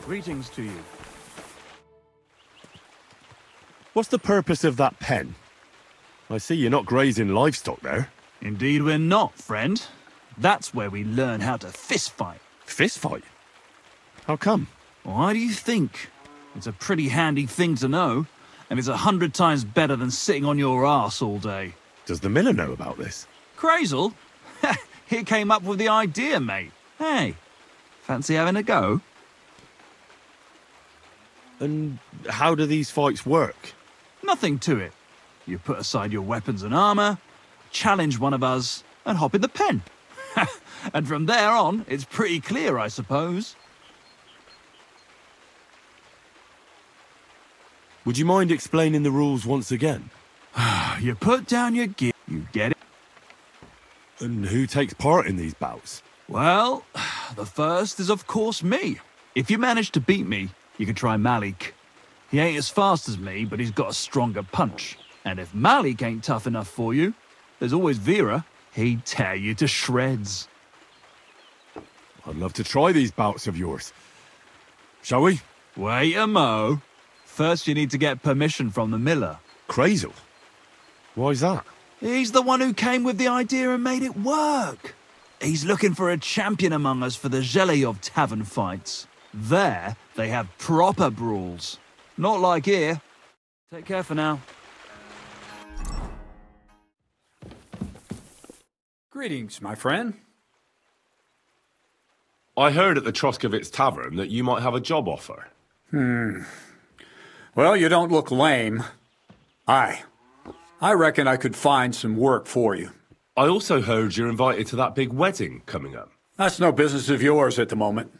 Greetings to you. What's the purpose of that pen? I see you're not grazing livestock there. Indeed we're not, friend. That's where we learn how to fist fight. Fist fight? How come? Why do you think? It's a pretty handy thing to know, and it's 100 times better than sitting on your arse all day. Does the miller know about this? Crazel? He came up with the idea, mate. Hey, fancy having a go? And how do these fights work? Nothing to it. You put aside your weapons and armor, challenge one of us, and hop in the pen. And from there on, it's pretty clear, I suppose. Would you mind explaining the rules once again? You put down your gear, you get it. And who takes part in these bouts? Well, the first is of course me. If you manage to beat me, you can try Malik. He ain't as fast as me, but he's got a stronger punch. And if Malik ain't tough enough for you, there's always Vera. He'd tear you to shreds. I'd love to try these bouts of yours. Shall we? Wait a mo. First you need to get permission from the miller. Crazel? Why's that? He's the one who came with the idea and made it work. He's looking for a champion among us for the Zheleyov tavern fights. There, they have proper brawls. Not like here. Take care for now. Greetings, my friend. I heard at the Troskovitz Tavern that you might have a job offer. Well, you don't look lame. I reckon I could find some work for you. I also heard you're invited to that big wedding coming up. That's no business of yours at the moment.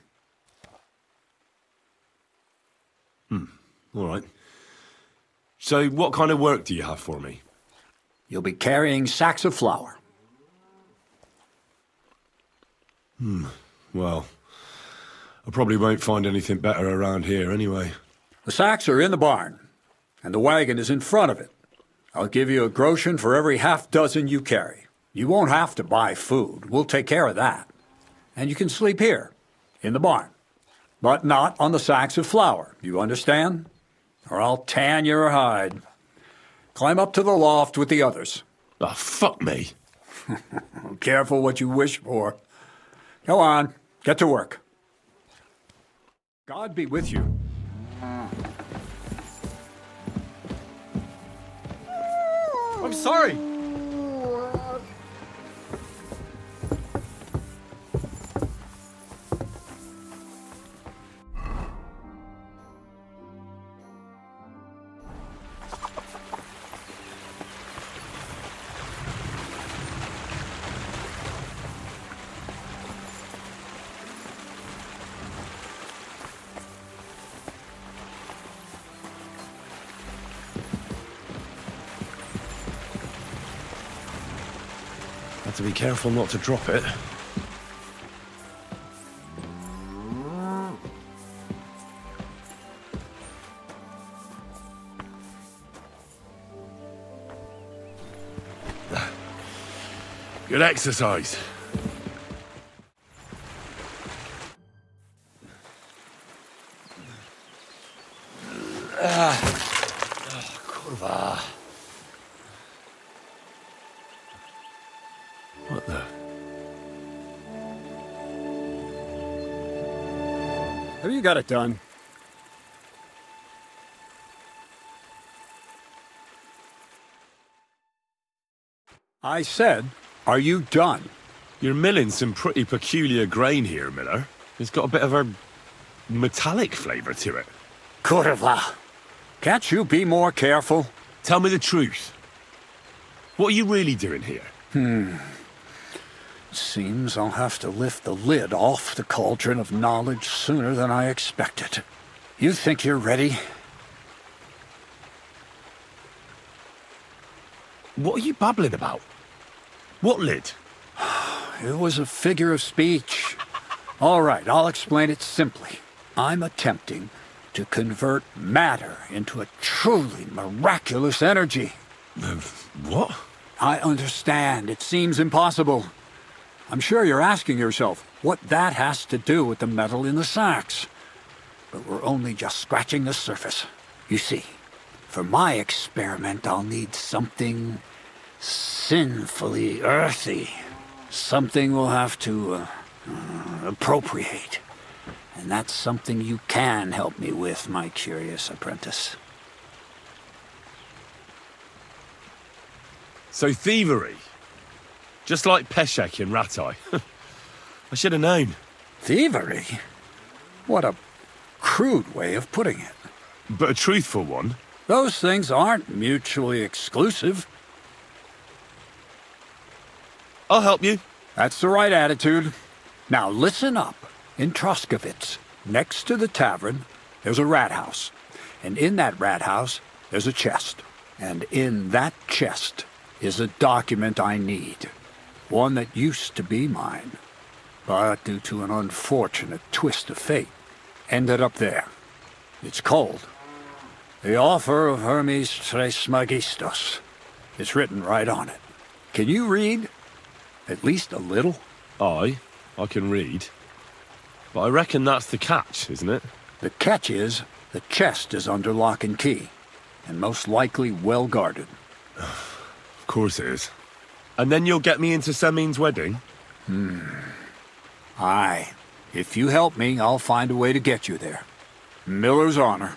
All right. So what kind of work do you have for me? You'll be carrying sacks of flour. Well, I probably won't find anything better around here anyway. The sacks are in the barn, and the wagon is in front of it. I'll give you a groschen for every half dozen you carry. You won't have to buy food. We'll take care of that. And you can sleep here, in the barn. But not on the sacks of flour, you understand? Or I'll tan your hide. Climb up to the loft with the others. Oh, fuck me. Careful what you wish for. Go on, get to work. God be with you. I'm sorry. Have to be careful not to drop it. Good exercise. Kurwa. What the? Have you got it done? I said, are you done? You're milling some pretty peculiar grain here, Miller. It's got a bit of a metallic flavour to it. Kurva. Can't you be more careful? Tell me the truth. What are you really doing here? Seems I'll have to lift the lid off the cauldron of knowledge sooner than I expected. You think you're ready? What are you babbling about? What lid? It was a figure of speech. All right, I'll explain it simply. I'm attempting to convert matter into a truly miraculous energy. What? I understand. It seems impossible. I'm sure you're asking yourself what that has to do with the metal in the sacks. but we're only just scratching the surface. You see, for my experiment, I'll need something sinfully earthy. Something we'll have to appropriate. And that's something you can help me with, my curious apprentice. So thievery. Just like Peshek in Ratai. I should have known. Thievery? What a crude way of putting it. But a truthful one. Those things aren't mutually exclusive. I'll help you. That's the right attitude. Now listen up. In Troskovitz, next to the tavern, there's a rat house. And in that rat house, there's a chest. And in that chest is a document I need. One that used to be mine. But due to an unfortunate twist of fate, ended up there. It's cold. The offer of Hermes Trismegistos. It's written right on it. Can you read? At least a little? I can read. But I reckon that's the catch, isn't it? The catch is, the chest is under lock and key, and most likely well guarded. Of course it is. And then you'll get me into Semin's wedding? Aye. If you help me, I'll find a way to get you there. Miller's honor.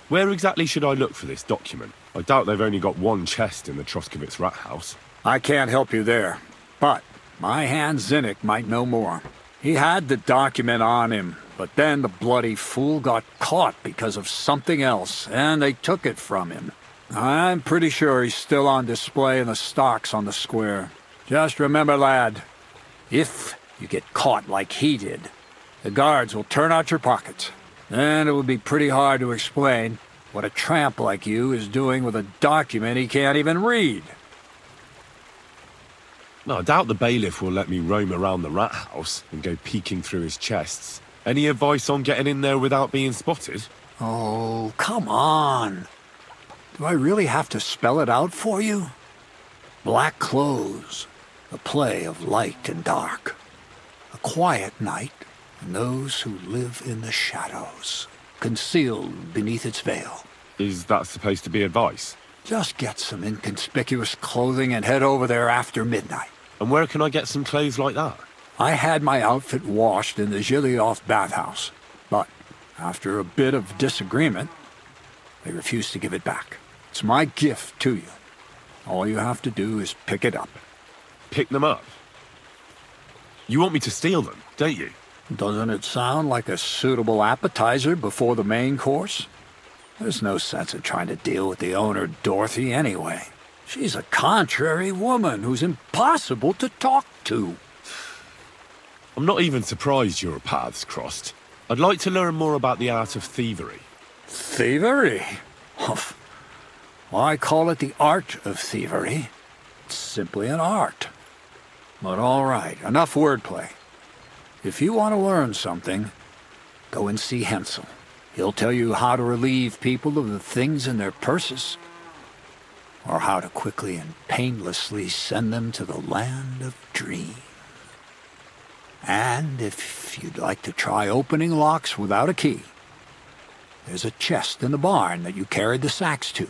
Where exactly should I look for this document? I doubt they've only got one chest in the Troskovitz rat house. I can't help you there, but my hand Zinnik might know more. He had the document on him, but then the bloody fool got caught because of something else, and they took it from him. I'm pretty sure he's still on display in the stocks on the square. Just remember, lad, if you get caught like he did, the guards will turn out your pockets. Then it would be pretty hard to explain what a tramp like you is doing with a document he can't even read. No, I doubt the bailiff will let me roam around the rat house and go peeking through his chests. Any advice on getting in there without being spotted? Oh, come on. Do I really have to spell it out for you? Black clothes, a play of light and dark. A quiet night, and those who live in the shadows, concealed beneath its veil. Is that supposed to be advice? Just get some inconspicuous clothing and head over there after midnight. And where can I get some clothes like that? I had my outfit washed in the Zhilyoff bathhouse, but after a bit of disagreement, they refused to give it back. It's my gift to you. All you have to do is pick it up. Pick them up? You want me to steal them, don't you? Doesn't it sound like a suitable appetizer before the main course? There's no sense in trying to deal with the owner, Dorothy, anyway. She's a contrary woman who's impossible to talk to. I'm not even surprised your paths crossed. I'd like to learn more about the art of thievery. Thievery? Humph. Why call it the art of thievery? It's simply an art. But all right, enough wordplay. If you want to learn something, go and see Hensel. He'll tell you how to relieve people of the things in their purses, or how to quickly and painlessly send them to the land of dreams. And if you'd like to try opening locks without a key, there's a chest in the barn that you carried the sacks to.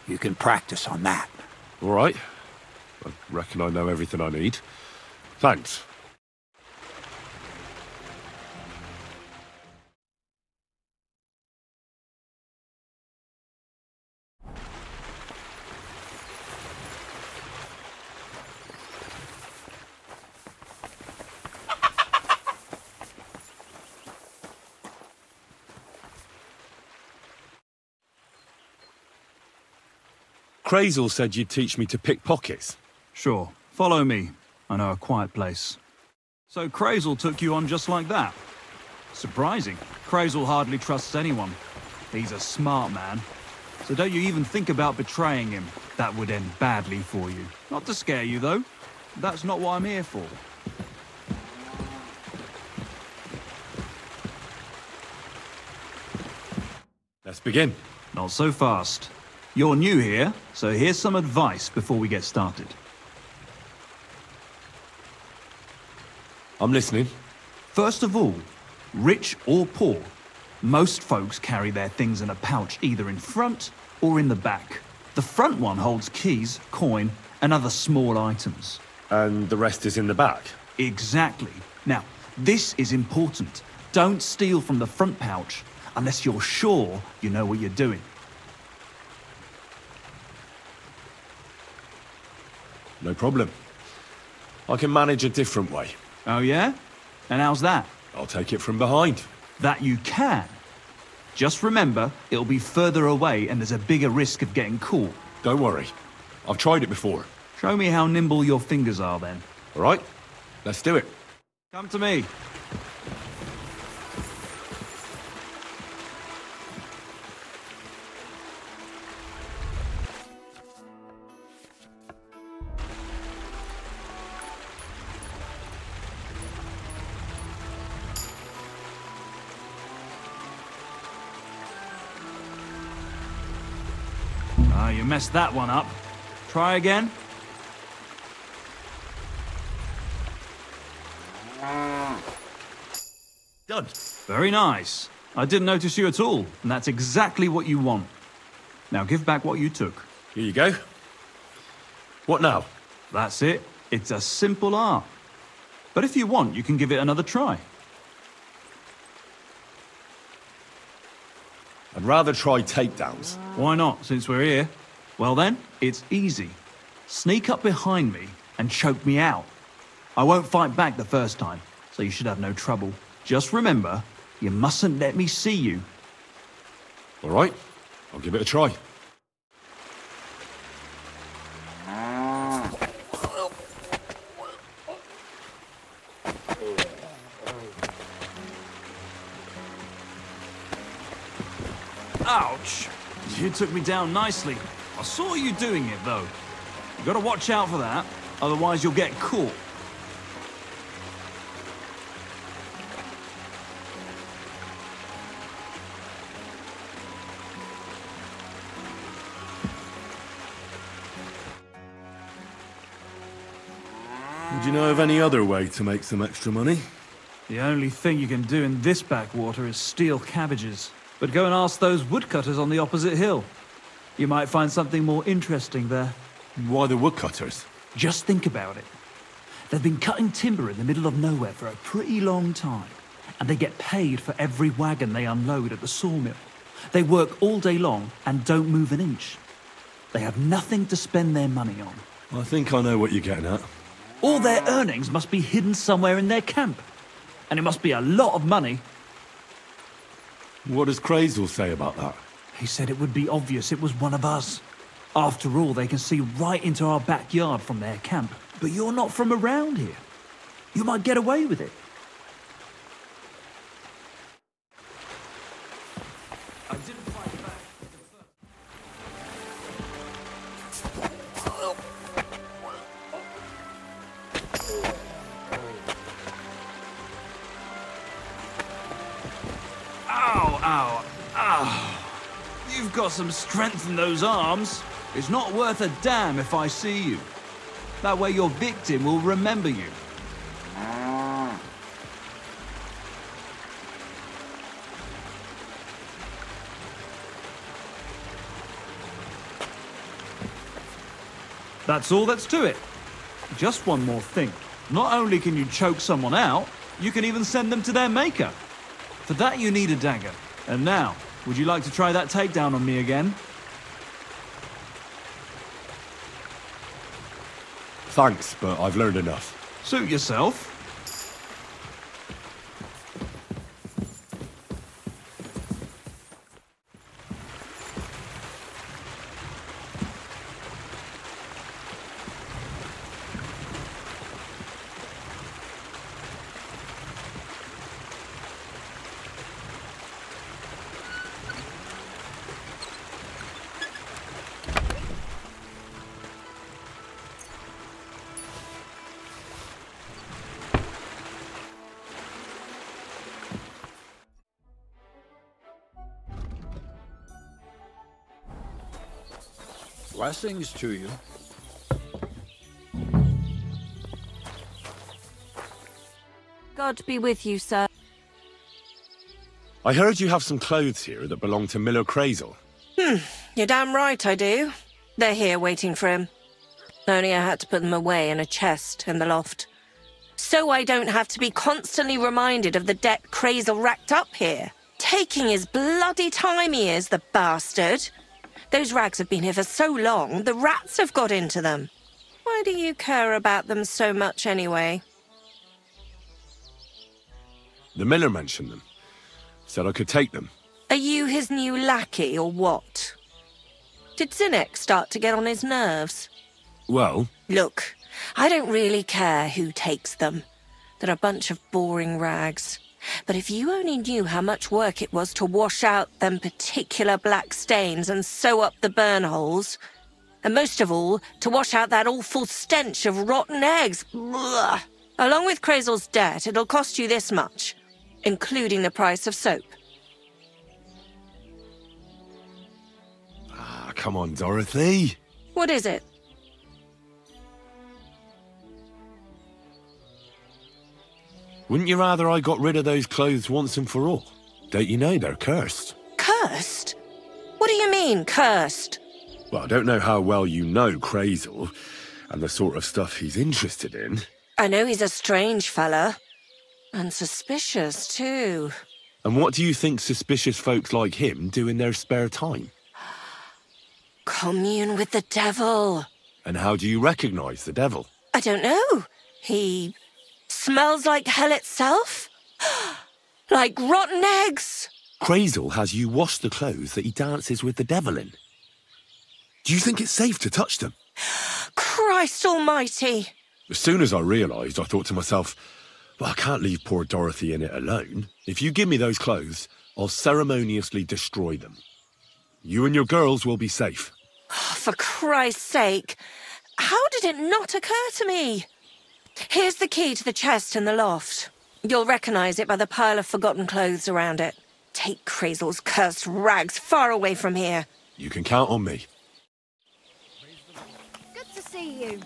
You can practice on that. All right. I reckon I know everything I need. Thanks. Crazel said you'd teach me to pick pockets. Sure. Follow me. I know a quiet place. So Crazel took you on just like that? Surprising. Crazel hardly trusts anyone. He's a smart man. So don't you even think about betraying him. That would end badly for you. Not to scare you, though. That's not what I'm here for. Let's begin. Not so fast. You're new here, so here's some advice before we get started. I'm listening. First of all, rich or poor, most folks carry their things in a pouch either in front or in the back. The front one holds keys, coin, and other small items. And the rest is in the back? Exactly. Now, this is important. Don't steal from the front pouch unless you're sure you know what you're doing. No problem. I can manage a different way. Oh yeah? And how's that? I'll take it from behind. That you can. Just remember, it'll be further away and there's a bigger risk of getting caught. Don't worry. I've tried it before. Show me how nimble your fingers are then. All right? Let's do it. Come to me. Ah, you messed that one up. Try again. Done. Very nice. I didn't notice you at all, and that's exactly what you want. Now give back what you took. Here you go. What now? That's it. It's a simple art. But if you want, you can give it another try. I'd rather try takedowns. Why not, since we're here? Well then, it's easy. Sneak up behind me and choke me out. I won't fight back the first time, so you should have no trouble. Just remember, you mustn't let me see you. All right, I'll give it a try. Ouch! You took me down nicely. I saw you doing it, though. You gotta watch out for that, otherwise you'll get caught. Would you know of any other way to make some extra money? The only thing you can do in this backwater is steal cabbages. But go and ask those woodcutters on the opposite hill. You might find something more interesting there. Why the woodcutters? Just think about it. They've been cutting timber in the middle of nowhere for a pretty long time, and they get paid for every wagon they unload at the sawmill. They work all day long and don't move an inch. They have nothing to spend their money on. I think I know what you're getting at. All their earnings must be hidden somewhere in their camp, and it must be a lot of money. What does Crazel say about that? He said it would be obvious it was one of us. After all, they can see right into our backyard from their camp. But you're not from around here. You might get away with it. I didn't fight back. Ow, ow, ow. You've got some strength in those arms. It's not worth a damn if I see you. That way your victim will remember you. That's all that's to it. Just one more thing. Not only can you choke someone out, you can even send them to their maker. For that you need a dagger. And now, would you like to try that takedown on me again? Thanks, but I've learned enough. Suit yourself. Blessings to you. God be with you, sir. I heard you have some clothes here that belong to Miller Crazel. You're damn right I do. They're here waiting for him. Only I had to put them away in a chest in the loft. So I don't have to be constantly reminded of the debt Crazel racked up here. Taking his bloody time he is, the bastard. Those rags have been here for so long, the rats have got into them. Why do you care about them so much anyway? The miller mentioned them. Said I could take them. Are you his new lackey or what? Did Zinnek start to get on his nerves? Well, Look, I don't really care who takes them. They're a bunch of boring rags. But if you only knew how much work it was to wash out them particular black stains and sew up the burn holes, and most of all, to wash out that awful stench of rotten eggs, blah. Along with Crazel's debt, it'll cost you this much, including the price of soap. come on, Dorothy. What is it? Wouldn't you rather I got rid of those clothes once and for all? Don't you know they're cursed? Cursed? What do you mean, cursed? Well, I don't know how well you know Crazel and the sort of stuff he's interested in. I know he's a strange fella. And suspicious, too. And what do you think suspicious folks like him do in their spare time? Commune with the devil. And how do you recognise the devil? I don't know. He smells like hell itself? Like rotten eggs. Crazel has you wash the clothes that he dances with the devil in. Do you think it's safe to touch them? Christ almighty. As soon as I realised, I thought to myself, well, I can't leave poor Dorothy in it alone. If you give me those clothes, I'll ceremoniously destroy them. You and your girls will be safe. For Christ's sake, how did it not occur to me? Here's the key to the chest in the loft. You'll recognise it by the pile of forgotten clothes around it. Take Crazel's cursed rags far away from here. You can count on me. Good to see you.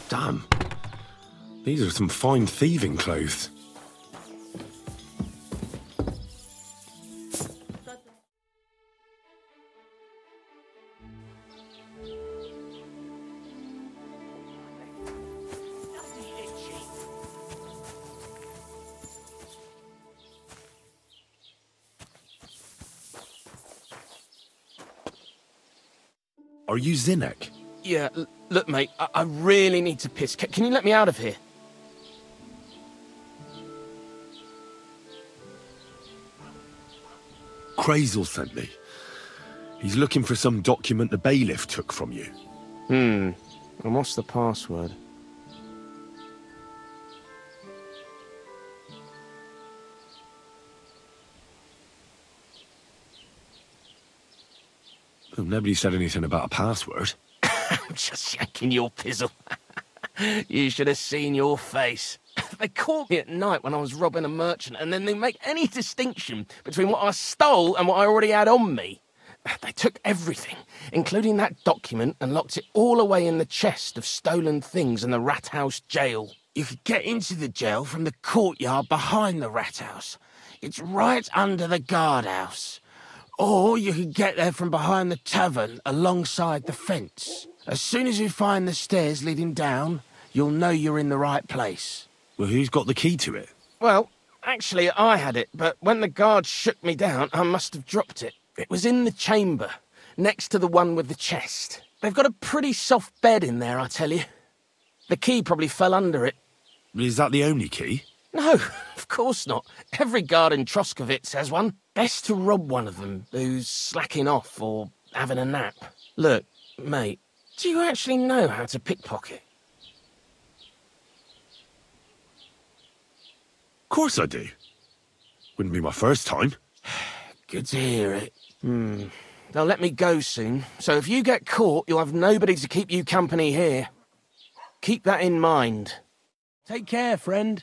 Damn. These are some fine thieving clothes. Are you Zinnek? Yeah, look, mate, I really need to piss. Can you let me out of here? Crazel sent me. He's looking for some document the bailiff took from you. And what's the password? Well, nobody said anything about a password. I'm just yanking your pizzle. You should have seen your face. They caught me at night when I was robbing a merchant, and then they make any distinction between what I stole and what I already had on me. They took everything, including that document, and locked it all away in the chest of stolen things in the Rat House jail. You could get into the jail from the courtyard behind the Rat House. It's right under the guardhouse. Or you could get there from behind the tavern alongside the fence. As soon as you find the stairs leading down, you'll know you're in the right place. Well, who's got the key to it? Well, actually, I had it, but when the guards shook me down, I must have dropped it. It was in the chamber, next to the one with the chest. They've got a pretty soft bed in there, I tell you. The key probably fell under it. Is that the only key? No, of course not. Every guard in Troskovitz has one. Best to rob one of them who's slacking off or having a nap. Look, mate, do you actually know how to pickpocket? Of course I do. Wouldn't be my first time. Good to hear it. They'll let me go soon, so if you get caught, you'll have nobody to keep you company here. Keep that in mind. Take care, friend.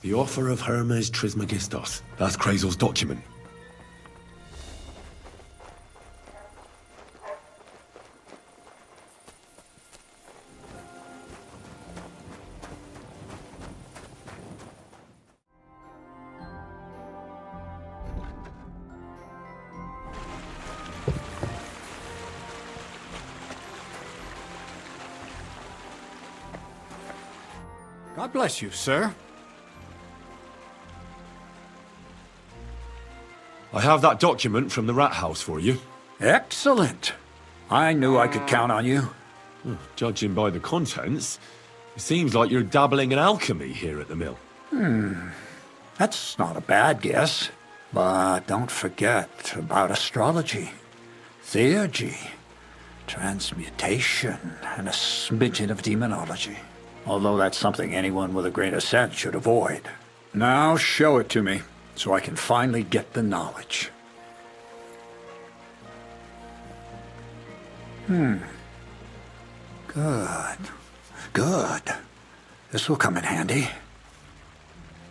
The offer of Hermes Trismegistos. That's Krazel's document. God bless you, sir. I have that document from the rat house for you. Excellent. I knew I could count on you. Judging by the contents, it seems like you're dabbling in alchemy here at the mill. That's not a bad guess. But don't forget about astrology, theurgy, transmutation, and a smidgen of demonology. Although that's something anyone with a grain of sense should avoid. Now show it to me, so I can finally get the knowledge. Good. Good. This will come in handy.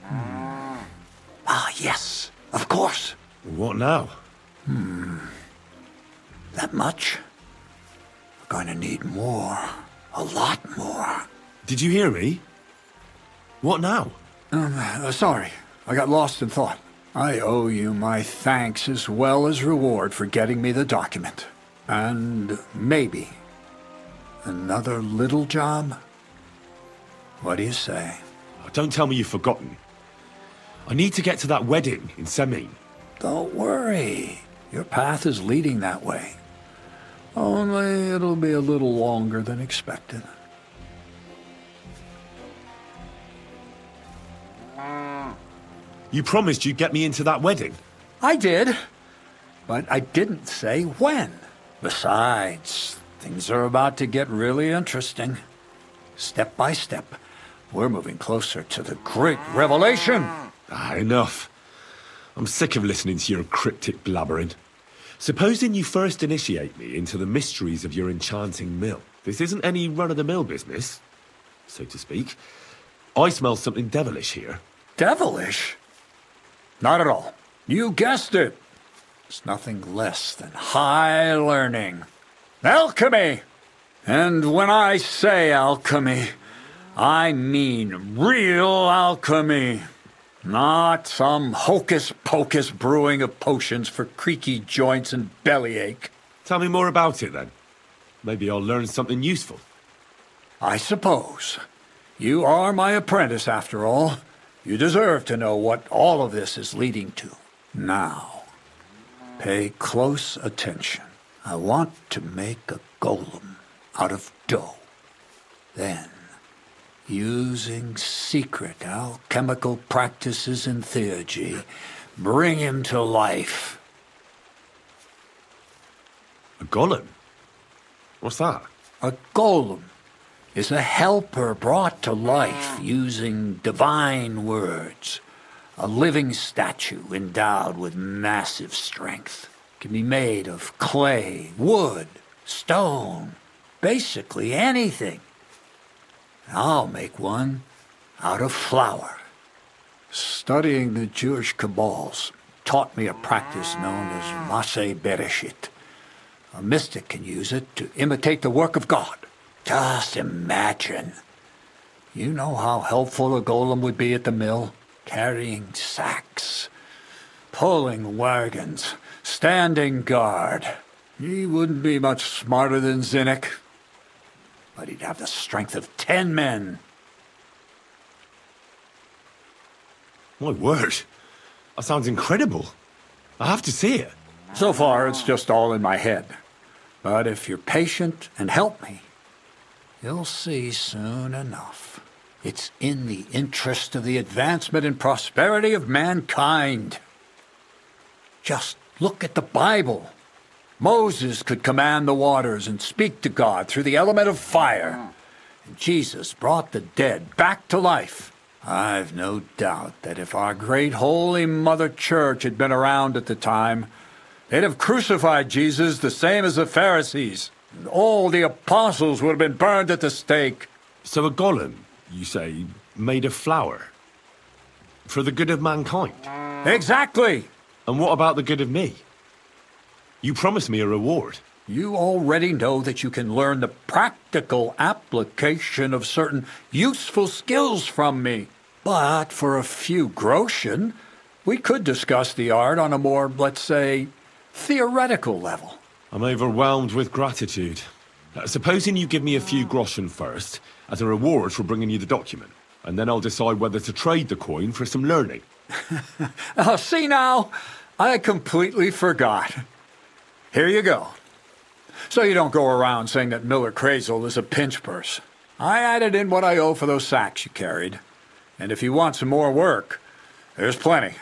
Ah, yes. Of course. What now? That much? We're going to need more. A lot more. Did you hear me? What now? Sorry. I got lost in thought. I owe you my thanks as well as reward for getting me the document. And maybe another little job? What do you say? Don't tell me you've forgotten. I need to get to that wedding in Semin. Don't worry. Your path is leading that way. Only it'll be a little longer than expected. You promised you'd get me into that wedding. I did, but I didn't say when. Besides, things are about to get really interesting. Step by step, we're moving closer to the great revelation. Enough. I'm sick of listening to your cryptic blabbering. Supposing you first initiate me into the mysteries of your enchanting mill. This isn't any run-of-the-mill business, so to speak. I smell something devilish here. Devilish? Not at all. You guessed it. It's nothing less than high learning. Alchemy! And when I say alchemy, I mean real alchemy. Not some hocus-pocus brewing of potions for creaky joints and bellyache. Tell me more about it, then. Maybe I'll learn something useful. I suppose. You are my apprentice, after all. You deserve to know what all of this is leading to. Now, pay close attention. I want to make a golem out of dough. Then, using secret alchemical practices and theurgy, bring him to life. A golem? What's that? A golem is a helper brought to life using divine words. A living statue endowed with massive strength. Can be made of clay, wood, stone, basically anything. I'll make one out of flour. Studying the Jewish Kabbals taught me a practice known as Maseh Bereshit. A mystic can use it to imitate the work of God. Just imagine. You know how helpful a golem would be at the mill? Carrying sacks, pulling wagons, standing guard. He wouldn't be much smarter than Zinnik, but he'd have the strength of 10 men. My word. That sounds incredible. I have to see it. So far, it's just all in my head. But if you're patient and help me, you'll see soon enough. It's in the interest of the advancement and prosperity of mankind. Just look at the Bible. Moses could command the waters and speak to God through the element of fire. And Jesus brought the dead back to life. I've no doubt that if our great Holy Mother Church had been around at the time, they'd have crucified Jesus the same as the Pharisees. And all the apostles would have been burned at the stake. So a golem, you say, made of flour? For the good of mankind? Exactly! And what about the good of me? You promised me a reward. You already know that you can learn the practical application of certain useful skills from me. But for a few groschen, we could discuss the art on a more, let's say, theoretical level. I'm overwhelmed with gratitude. Supposing you give me a few groschen first, as a reward for bringing you the document, and then I'll decide whether to trade the coin for some learning. Oh, see now, I completely forgot. Here you go. So you don't go around saying that Miller Crazel is a pinch purse. I added in what I owe for those sacks you carried. And if you want some more work, there's plenty.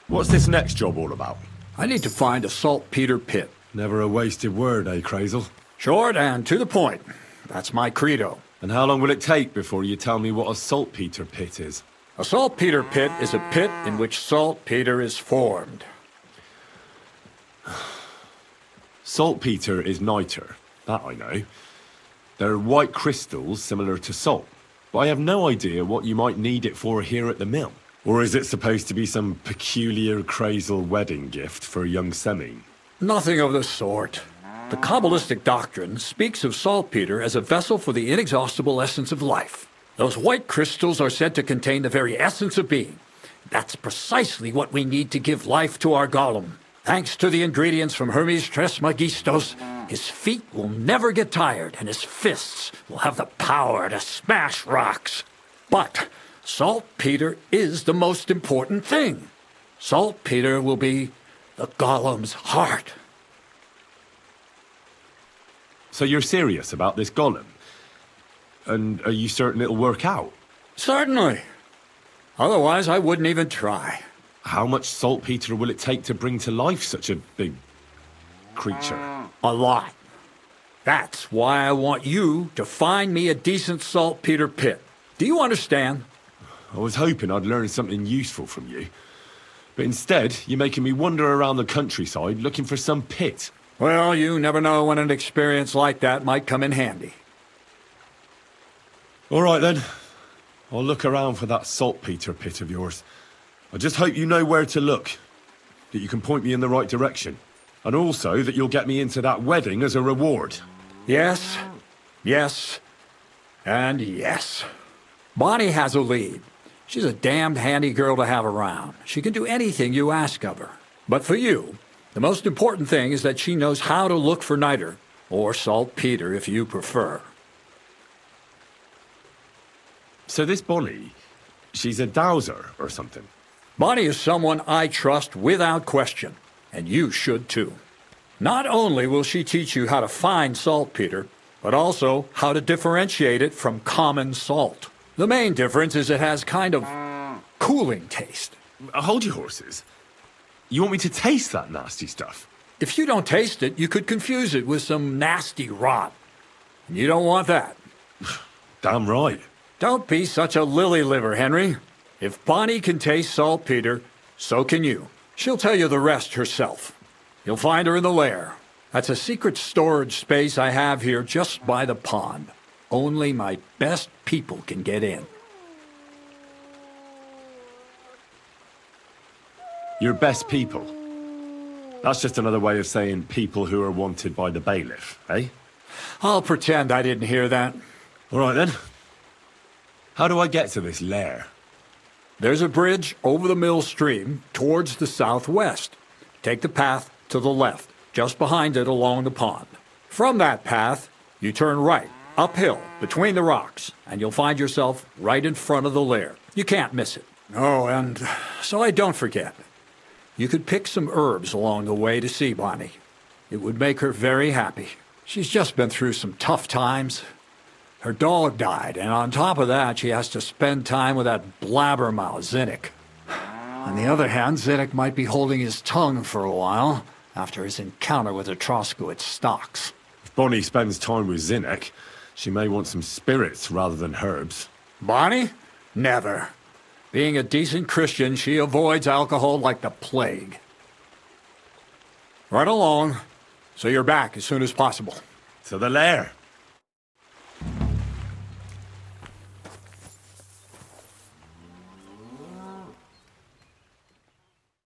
What's this next job all about? I need to find a saltpeter pit. Never a wasted word, eh, Crazel? Short and to the point. That's my credo. And how long will it take before you tell me what a saltpeter pit is? A saltpeter pit is a pit in which saltpeter is formed. Saltpeter is niter, that I know. They're white crystals similar to salt, but I have no idea what you might need it for here at the mill. Or is it supposed to be some peculiar Crazel wedding gift for young Semin? Nothing of the sort. The Kabbalistic doctrine speaks of saltpeter as a vessel for the inexhaustible essence of life. Those white crystals are said to contain the very essence of being. That's precisely what we need to give life to our golem. Thanks to the ingredients from Hermes Trismegistos, his feet will never get tired, and his fists will have the power to smash rocks. But saltpeter is the most important thing. Saltpeter will be the golem's heart. So you're serious about this golem? And are you certain it'll work out? Certainly. Otherwise, I wouldn't even try. How much saltpeter will it take to bring to life such a big creature? A lot. That's why I want you to find me a decent saltpeter pit. Do you understand? I was hoping I'd learn something useful from you. But instead, you're making me wander around the countryside looking for some pit. Well, you never know when an experience like that might come in handy. All right, then. I'll look around for that saltpeter pit of yours. I just hope you know where to look, that you can point me in the right direction, and also that you'll get me into that wedding as a reward. Yes, yes, and yes. Bonnie has a lead. She's a damned handy girl to have around. She can do anything you ask of her. But for you, the most important thing is that she knows how to look for niter, or saltpeter if you prefer. So this Bonnie, she's a dowser or something? Bonnie is someone I trust without question, and you should too. Not only will she teach you how to find saltpeter, but also how to differentiate it from common salt. The main difference is it has kind of cooling taste. Hold your horses. You want me to taste that nasty stuff? If you don't taste it, you could confuse it with some nasty rot. And you don't want that. Damn right. Don't be such a lily liver, Henry. If Bonnie can taste saltpeter, so can you. She'll tell you the rest herself. You'll find her in the lair. That's a secret storage space I have here just by the pond. Only my best people can get in. Your best people? That's just another way of saying people who are wanted by the bailiff, eh? I'll pretend I didn't hear that. All right, then. How do I get to this lair? There's a bridge over the mill stream towards the southwest. Take the path to the left, just behind it along the pond. From that path, you turn right, uphill, between the rocks, and you'll find yourself right in front of the lair. You can't miss it. Oh, and so I don't forget. You could pick some herbs along the way to see Bonnie. It would make her very happy. She's just been through some tough times. Her dog died, and on top of that, she has to spend time with that blabbermouth, Zinnik. On the other hand, Zinnik might be holding his tongue for a while after his encounter with the Troskowitz stocks. If Bonnie spends time with Zinnik, she may want some spirits rather than herbs. Bonnie? Never. Being a decent Christian, she avoids alcohol like the plague. Right along, so you're back as soon as possible. To the lair.